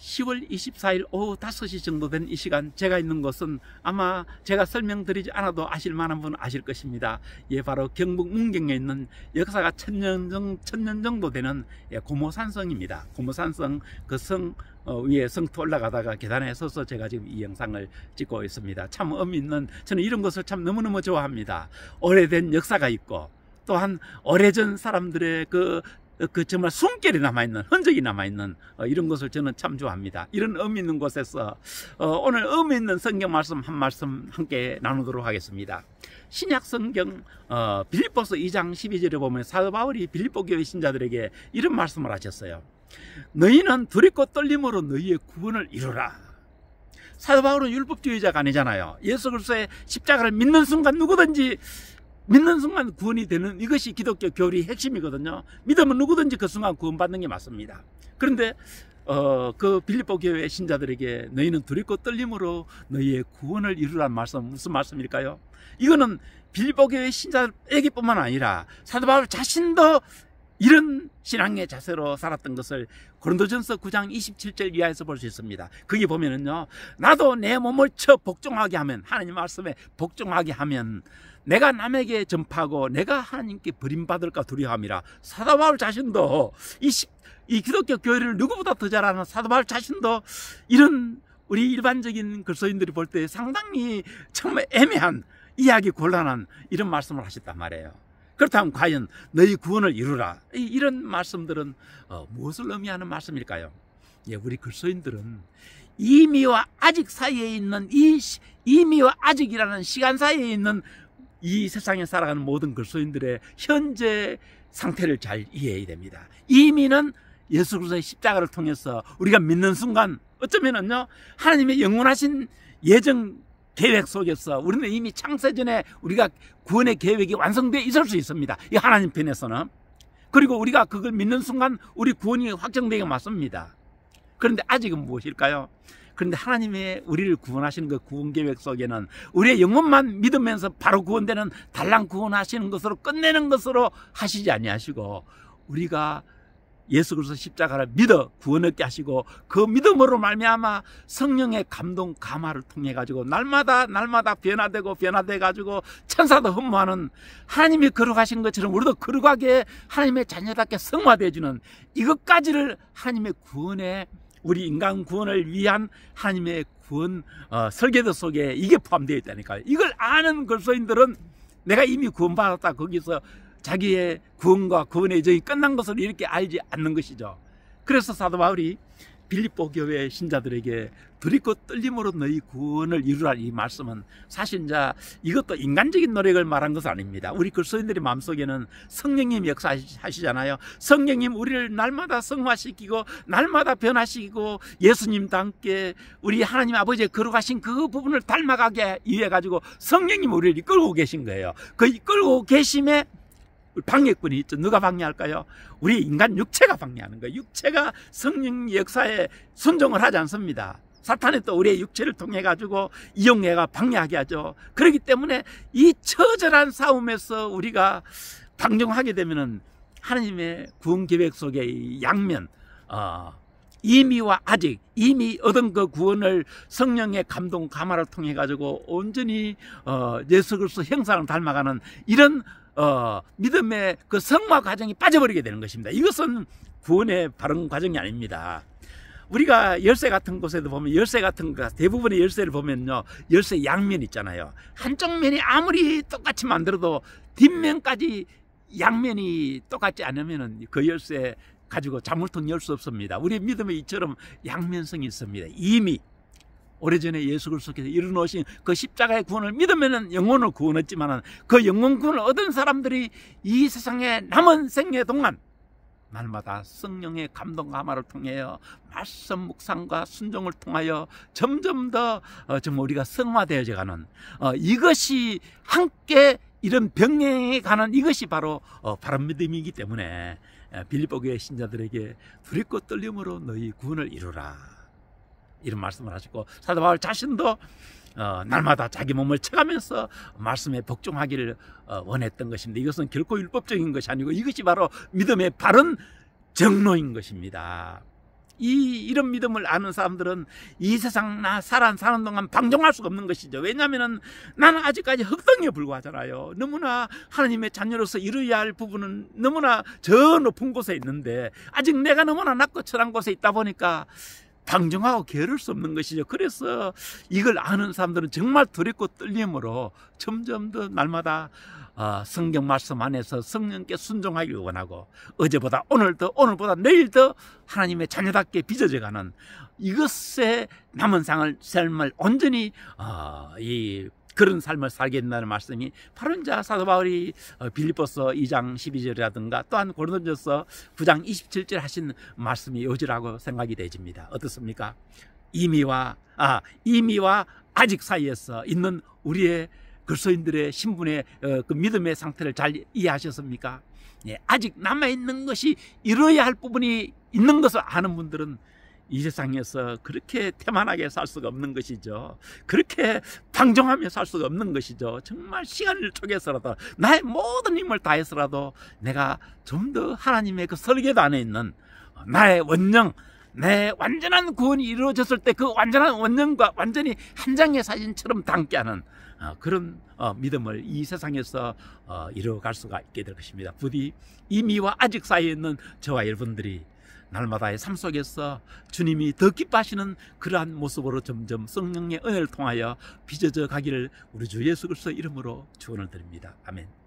10월 24일 오후 5시 정도 된 이 시간, 제가 있는 곳은 아마 제가 설명드리지 않아도 아실 만한 분은 아실 것입니다. 예, 바로 경북 문경에 있는 역사가 1000년 정도 되는 고모산성입니다. 고모산성 그 성 위에 성토 올라가다가 계단에 서서 제가 지금 이 영상을 찍고 있습니다. 참 의미 있는, 저는 이런 것을 참 너무너무 좋아합니다. 오래된 역사가 있고 또한 오래전 사람들의 그 정말 숨결이 남아있는, 흔적이 남아있는 이런 것을 저는 참 좋아합니다. 이런 의미 있는 곳에서 오늘 의미 있는 성경 말씀 한 말씀 함께 나누도록 하겠습니다. 신약 성경 빌립보서 2장 12절에 보면 사도 바울이 빌립보 교회 신자들에게 이런 말씀을 하셨어요. 너희는 두렵고 떨림으로 너희의 구원을 이루라. 사도 바울은 율법주의자가 아니잖아요. 예수 그리스도의 십자가를 믿는 순간 누구든지 믿는 순간 구원이 되는, 이것이 기독교 교리의 핵심이거든요. 믿으면 누구든지 그 순간 구원받는 게 맞습니다. 그런데 그 빌립보 교회 신자들에게 너희는 두렵고 떨림으로 너희의 구원을 이루라는 말씀, 무슨 말씀일까요? 이거는 빌립보 교회 신자에게뿐만 아니라 사도 바울 자신도 이런 신앙의 자세로 살았던 것을 고린도전서 9장 27절 이하에서 볼 수 있습니다. 거기 보면은요, 나도 내 몸을 복종하게 하면, 하나님 말씀에 복종하게 하면 내가 남에게 전파하고 내가 하나님께 버림받을까 두려워함이라. 사도 바울 자신도 이 기독교 교회를 누구보다 더 잘 아는 사도 바울 자신도 이런 우리 일반적인 그리스도인들이 볼 때 상당히 정말 애매한, 이해하기 곤란한 이런 말씀을 하셨단 말이에요. 그렇다면 과연 너희 구원을 이루라, 이런 말씀들은 무엇을 의미하는 말씀일까요? 예, 우리 그리스도인들은 이미와 아직 사이에 있는 이미와 아직이라는 시간 사이에 있는 이 세상에 살아가는 모든 그리스도인들의 현재 상태를 잘 이해해야 됩니다. 이미는 예수 그리스도의 십자가를 통해서 우리가 믿는 순간, 어쩌면은요, 하나님의 영원하신 예정 계획 속에서 우리는 이미 창세전에 우리가 구원의 계획이 완성되어 있을 수 있습니다. 이 하나님 편에서는. 그리고 우리가 그걸 믿는 순간 우리 구원이 확정되게 맞습니다. 그런데 아직은 무엇일까요? 그런데 하나님의 우리를 구원하시는 그 구원 계획 속에는 우리의 영혼만 믿으면서 바로 구원되는 달랑 구원하시는 것으로 끝내는 것으로 하시지 아니하시고, 우리가 예수 그리스도 십자가를 믿어 구원 얻게 하시고 그 믿음으로 말미암아 성령의 감동 감화를 통해 가지고 날마다 변화돼 가지고 천사도 흠모하는, 하나님이 거룩하신 것처럼 우리도 거룩하게 하나님의 자녀답게 성화되어 주는 이것까지를 하나님의 구원에, 우리 인간 구원을 위한 하나님의 구원 설계도 속에 이게 포함되어 있다니까요. 이걸 아는 그리스도인들은 내가 이미 구원받았다, 거기서 자기의 구원과 구원의 여정이 끝난 것을 이렇게 알지 않는 것이죠. 그래서 사도 바울이 빌립보 교회 신자들에게 두렵고 떨림으로 너희 구원을 이루라, 이 말씀은 사실 이제 이것도 인간적인 노력을 말한 것은 아닙니다. 우리 그리스도인들의 마음속에는 성령님이 역사하시잖아요. 성령님 우리를 날마다 성화시키고 날마다 변화시키고 예수님과 함께 우리 하나님 아버지의 거룩하신 그 부분을 닮아가게 위해 가지고 성령님 우리를 이끌고 계신 거예요. 그 이끌고 계심에 방해꾼이 있죠. 누가 방해할까요? 우리 인간 육체가 방해하는 거예요. 육체가 성령 역사에 순종을 하지 않습니다. 사탄이 또 우리의 육체를 통해 가지고 이용해가 방해하게 하죠. 그렇기 때문에 이 처절한 싸움에서 우리가 방종하게 되면은 하나님의 구원 계획 속의 양면, 이미와 아직, 이미 얻은 그 구원을 성령의 감동 감화를 통해 가지고 온전히 예수 그리스도 형상을 닮아가는 이런 믿음의 그 성화 과정이 빠져버리게 되는 것입니다. 이것은 구원의 바른 과정이 아닙니다. 우리가 열쇠 같은 곳에도 보면, 열쇠 같은 거 대부분의 열쇠를 보면요, 열쇠 양면 있잖아요. 한쪽 면이 아무리 똑같이 만들어도 뒷면까지 양면이 똑같지 않으면 그 열쇠 가지고 자물통 열 수 없습니다. 우리 믿음의 이처럼 양면성이 있습니다. 이미 오래전에 예수 그리스도께서 이루어놓으신 그 십자가의 구원을 믿으면 영혼을 구원했지만 그 영혼 구원을 얻은 사람들이 이 세상에 남은 생애 동안 날마다 성령의 감동 감화를 통하여 말씀 묵상과 순종을 통하여 점점 더 정말 우리가 성화되어져 가는 이것이 함께 이런 병행해 가는 이것이 바로 바른 믿음이기 때문에 빌립보 교회 신자들에게 두렵고 떨림으로 너희 구원을 이루라, 이런 말씀을 하시고, 사도 바울 자신도 날마다 자기 몸을 쳐가면서 말씀에 복종하기를 원했던 것인데, 이것은 결코 율법적인 것이 아니고 이것이 바로 믿음의 바른 정로인 것입니다. 이런 믿음을 아는 사람들은 이 세상 나 사는 동안 방종할 수가 없는 것이죠. 왜냐하면 나는 아직까지 흙덩이에 불과하잖아요. 너무나 하나님의 자녀로서 이루어야 할 부분은 너무나 저 높은 곳에 있는데 아직 내가 너무나 낮고 처한 곳에 있다 보니까 방종하고 게으를 수 없는 것이죠. 그래서 이걸 아는 사람들은 정말 두렵고 떨림으로 점점 더 날마다 성경 말씀 안에서 성령께 순종하기를 원하고 어제보다 오늘보다 내일 더 하나님의 자녀답게 빚어져가는 이것에 남은 삶을 온전히 그런 삶을 살게 된다는 말씀이 바로 이제 사도 바울이 빌립보서 2장 12절이라든가 또한 고린도전서 9장 27절 하신 말씀이 요지라고 생각이 되집니다. 어떻습니까? 이미와 아직 사이에서 있는 우리의 그리스도인들의 신분의 그 믿음의 상태를 잘 이해하셨습니까? 예, 아직 남아있는 것이 이루어야 할 부분이 있는 것을 아는 분들은 이 세상에서 그렇게 태만하게 살 수가 없는 것이죠. 그렇게 방종하며 살 수가 없는 것이죠. 정말 시간을 쪼개서라도 나의 모든 힘을 다해서라도 내가 좀 더 하나님의 그 설계도 안에 있는 나의 원령, 내 완전한 구원이 이루어졌을 때 그 완전한 원령과 완전히 한 장의 사진처럼 담게 하는 그런 믿음을 이 세상에서 이루어갈 수가 있게 될 것입니다. 부디 이미와 아직 사이에 있는 저와 여러분들이 날마다의 삶 속에서 주님이 더 기뻐하시는 그러한 모습으로 점점 성령의 은혜를 통하여 빚어져 가기를 우리 주 예수 그리스도 이름으로 축원을 드립니다. 아멘.